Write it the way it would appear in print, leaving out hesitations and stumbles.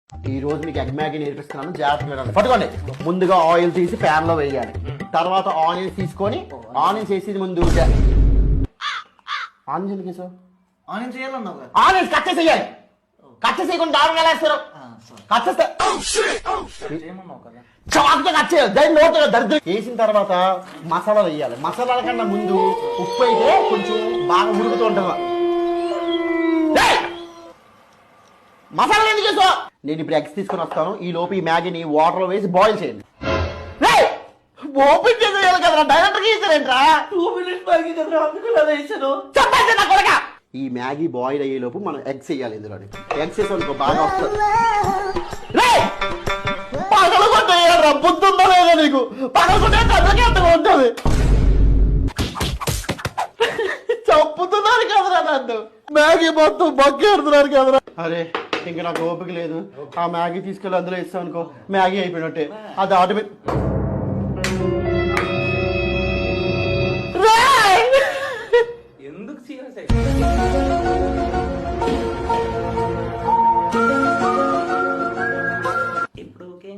ఈ రోజు మీకు ఎగ్ మ్యాగీ నేర్పిస్తున్నాను, జాగ్రత్తగా పట్టుకోండి. ముందుగా ఆయిల్ తీసి ప్యాన్ లో వేయాలి. తర్వాత ఆనియన్స్ తీసుకొని ఆనియన్స్ వేసి ముందు ఆనియన్స్ ఆనియన్స్ చేయాలన్నావు కదా. ఆనియన్స్ కట్ చేసేయాలి. కట్ చేయకుండా దారుణంగా ఎలా వేస్తారు? కట్ చేస్తే చేయమన్నావు కదా. చాకుతో కట్ చేయాలి. దాన్ని నోట్లో దరిద్రం వేసిన తర్వాత మసాలాలు వేయాలి. మసాలాల కన్నా ముందు ఉప్పు అయితే కొంచెం బాగా ఉడుకుతూ ఉంటుంది. మసాలా ఎందుకు చేసావు? నేను ఇప్పుడు ఎగ్స్ తీసుకొని వస్తాను. ఈ లోపు ఈ మ్యాగీని వాటర్ లో వేసి బాయిల్ చేయండి. ఓపెన్ చేసేయాలి కదరా, డైరెక్ట్గా వేసారేంట్రా? 2 minutes మ్యాగీ కదా, అందుకని అలా వేసాను. చెప్పండి నా కొడక. ఈ మ్యాగీ బాయిల్ అయ్యే లోపు మనం ఎగ్స్ వేయాలి. ఇందులోని ఎగ్స్ వేసాను బాగా వస్తుంది. పగలగొట్టే బుద్ధుందా లేదా నీకు? పగలగొట్టే కథకి అంతగా ఉంటుంది. చంపుతున్నారు కదరా నన్ను. మ్యాగీ మొత్తం బక్కేడుతున్నారు కదరా. అరే ఇంకా నాకు ఓపిక లేదు. ఆ మ్యాగీ తీసుకెళ్ళి అందులో ఇస్తాం అనుకో, మ్యాగీ అయిపోయినట్టే. అది ఆటోమేటిక్. ఎందుకు సీరియస్ ఇప్పుడు ఓకే?